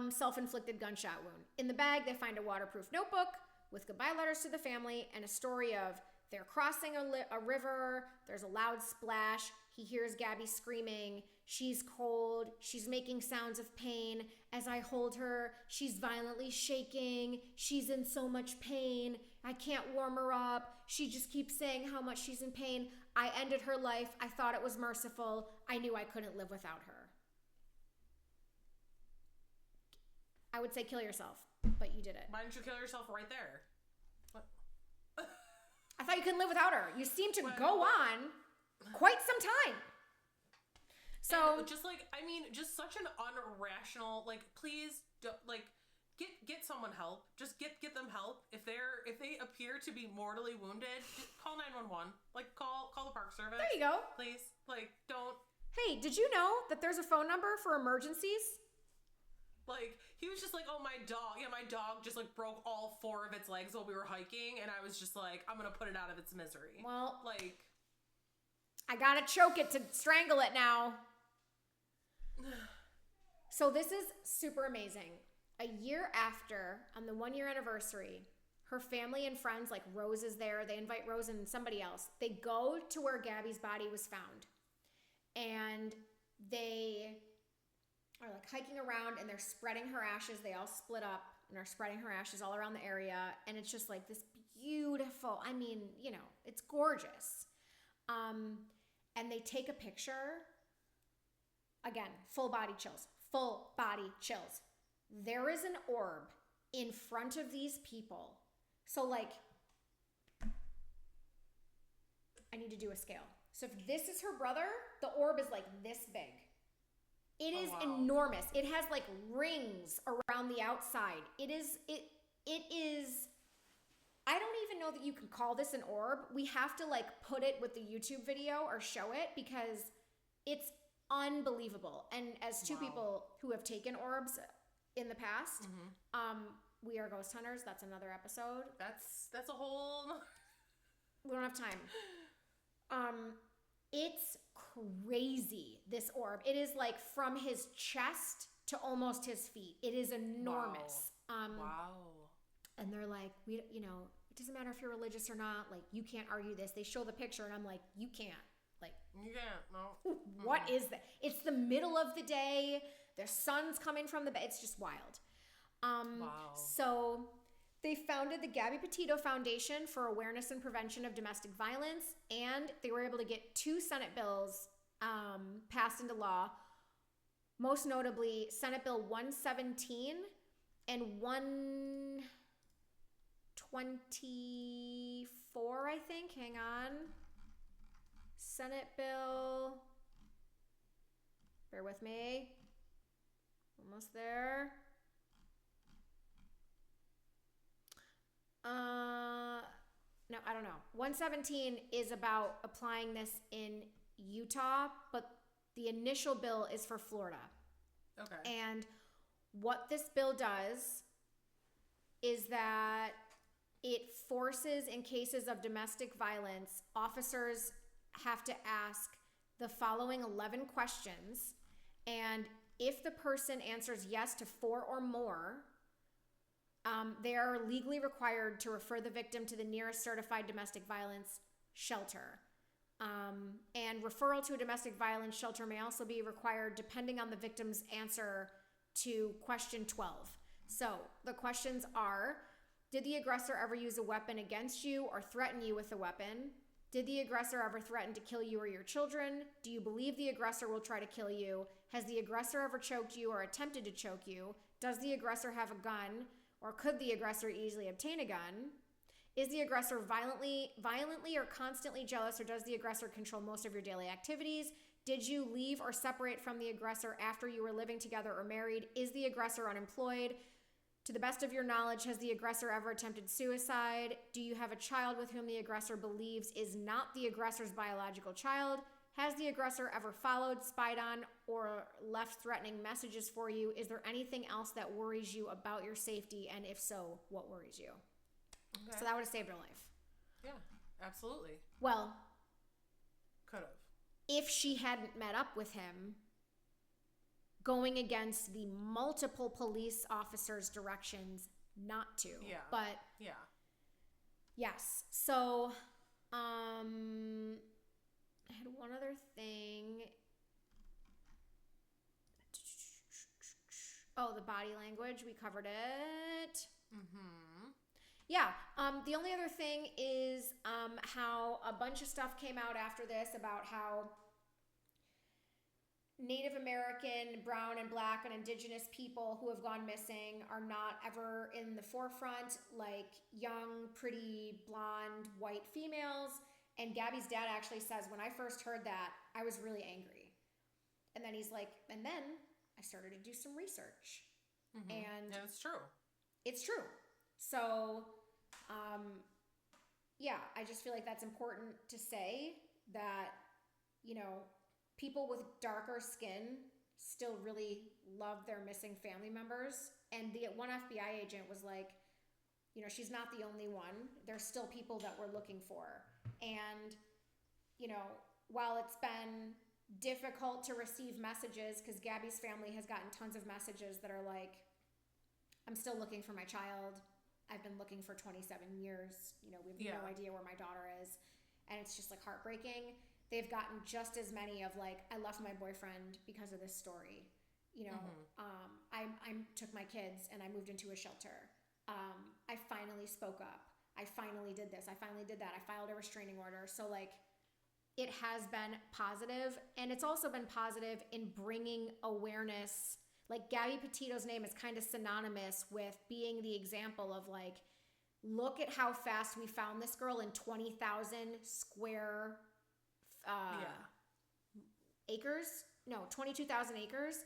Self-inflicted gunshot wound. In the bag, they find a waterproof notebook with goodbye letters to the family and a story of they're crossing a river. There's a loud splash. He hears Gabby screaming. She's cold. She's making sounds of pain. As I hold her, she's violently shaking. She's in so much pain. I can't warm her up. She just keeps saying how much she's in pain. I ended her life. I thought it was merciful. I knew I couldn't live without her. I would say kill yourself, but you did it. Why didn't you kill yourself right there? What? I thought you couldn't live without her. You seem to go on quite some time. So and just like, I mean, just such an unrational, like, please, like, get someone help. Just get them help. If they appear to be mortally wounded, call 911. Like, call the park service. There you go. Please, like, don't. Hey, did you know that there's a phone number for emergencies? Like, he was just like, oh, my dog just, like, broke all 4 of its legs while we were hiking, and I was just like, I'm gonna put it out of its misery. Well, like, I gotta choke it to strangle it now. So this is super amazing. A year after, on the 1-year anniversary, her family and friends, like Rose is there, they invite Rose and somebody else. They go to where Gabby's body was found. And they are like hiking around and they're spreading her ashes. They all split up and are spreading her ashes all around the area. And it's just like this beautiful, I mean, you know, it's gorgeous. And they take a picture. Again, full body chills. There is an orb in front of these people. So like, I need to do a scale. So if this is her brother, the orb is like this big. It is enormous. It has like rings around the outside. It is, I don't even know that you can call this an orb. We have to like put it with the YouTube video or show it because it's unbelievable. And as two people who have taken orbs in the past, we are ghost hunters. That's another episode. That's a whole... We don't have time. It's crazy, this orb. It is like from his chest to almost his feet. It is enormous. Wow. And they're like, you know, it doesn't matter if you're religious or not. Like, you can't argue this. They show the picture and I'm like, you can't. Like, you can't, no. What is that? It's the middle of the day. The sun's coming from the bed. It's just wild. Wow. So they founded the Gabby Petito Foundation for Awareness and Prevention of Domestic Violence, and they were able to get 2 Senate bills passed into law, most notably Senate Bill 117 and 124, I think. Hang on. Senate Bill, bear with me. Almost there. No, I don't know. 117 is about applying this in Utah, but the initial bill is for Florida. Okay. And what this bill does is that it forces, in cases of domestic violence, officers have to ask the following 11 questions. And if the person answers yes to 4 or more, they are legally required to refer the victim to the nearest certified domestic violence shelter. And referral to a domestic violence shelter may also be required depending on the victim's answer to question 12. So the questions are, did the aggressor ever use a weapon against you or threaten you with a weapon? Did the aggressor ever threaten to kill you or your children? Do you believe the aggressor will try to kill you? Has the aggressor ever choked you or attempted to choke you? Does the aggressor have a gun? Or could the aggressor easily obtain a gun? Is the aggressor violently or constantly jealous, or does the aggressor control most of your daily activities? Did you leave or separate from the aggressor after you were living together or married? Is the aggressor unemployed? To the best of your knowledge, has the aggressor ever attempted suicide? Do you have a child with whom the aggressor believes is not the aggressor's biological child? Has the aggressor ever followed, spied on, or left threatening messages for you? Is there anything else that worries you about your safety? And if so, what worries you? Okay. So that would have saved her life. Yeah, absolutely. Well, could have. If she hadn't met up with him, going against the multiple police officers' directions not to. Yeah. But yeah. Yes. So, I had one other thing. Oh, the body language. We covered it. Mm-hmm. Yeah. The only other thing is how a bunch of stuff came out after this about how Native American, brown and black and indigenous people who have gone missing are not ever in the forefront, like young, pretty, blonde, white females. And Gabby's dad actually says, when I first heard that, I was really angry. And then he's like, and then I started to do some research. Mm-hmm. And it's true. It's true. So, yeah, I just feel like that's important to say that, you know, people with darker skin still really love their missing family members. And the one FBI agent was like, you know, she's not the only one. There's still people that we're looking for. And, you know, while it's been difficult to receive messages, because Gabby's family has gotten tons of messages that are like, I'm still looking for my child. I've been looking for 27 years. You know, we have no idea where my daughter is. And it's just like heartbreaking. They've gotten just as many of like, I left my boyfriend because of this story. You know, I took my kids and I moved into a shelter. I finally spoke up. I finally did this. I finally did that. I filed a restraining order. So like, it has been positive, and it's also been positive in bringing awareness. Like Gabby Petito's name is kind of synonymous with being the example of like, look at how fast we found this girl in 20,000 square acres. No, 22,000 acres.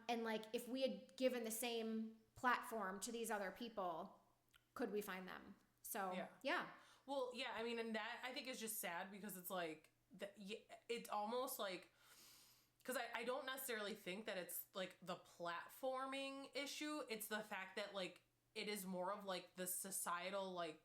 And like, if we had given the same platform to these other people, could we find them? So, yeah. Well, yeah, I mean, and that I think is just sad because it's like, it's almost like, because I don't necessarily think that it's like the platforming issue. It's the fact that like, it is more of like the societal, like,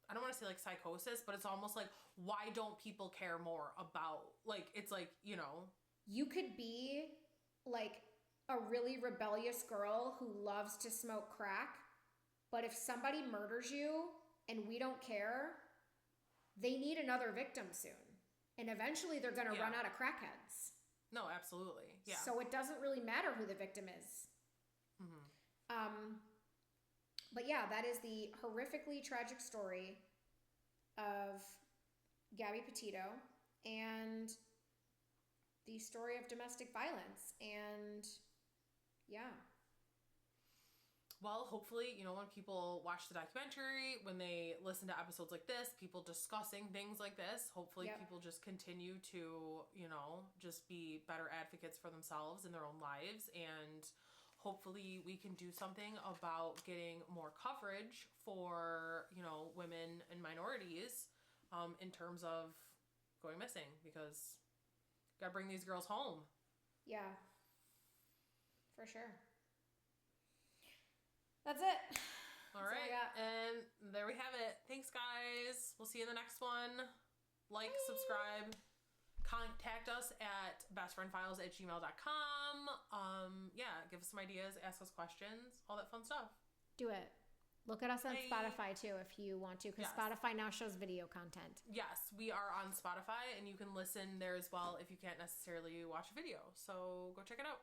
I don't want to say like psychosis, but it's almost like, why don't people care more about, like, it's like, you know. You could be like a really rebellious girl who loves to smoke crack, but if somebody murders you and we don't care, they need another victim soon. And eventually they're going to run out of crackheads. No, absolutely. Yeah. So it doesn't really matter who the victim is. But yeah, that is the horrifically tragic story of Gabby Petito and the story of domestic violence. And yeah. Well, hopefully, you know, when people watch the documentary, when they listen to episodes like this, people discussing things like this, hopefully people just continue to, you know, just be better advocates for themselves in their own lives. And hopefully we can do something about getting more coverage for, you know, women and minorities in terms of going missing, because gotta bring these girls home. Yeah, for sure. That's it. All right. And there we have it. Thanks, guys. We'll see you in the next one. Like, subscribe. Contact us at bestfriendfiles@gmail.com. Yeah, give us some ideas, ask us questions, all that fun stuff. Do it. Look at us on Spotify too if you want to, because Spotify now shows video content. Yes, we are on Spotify, and you can listen there as well if you can't necessarily watch a video. So go check it out.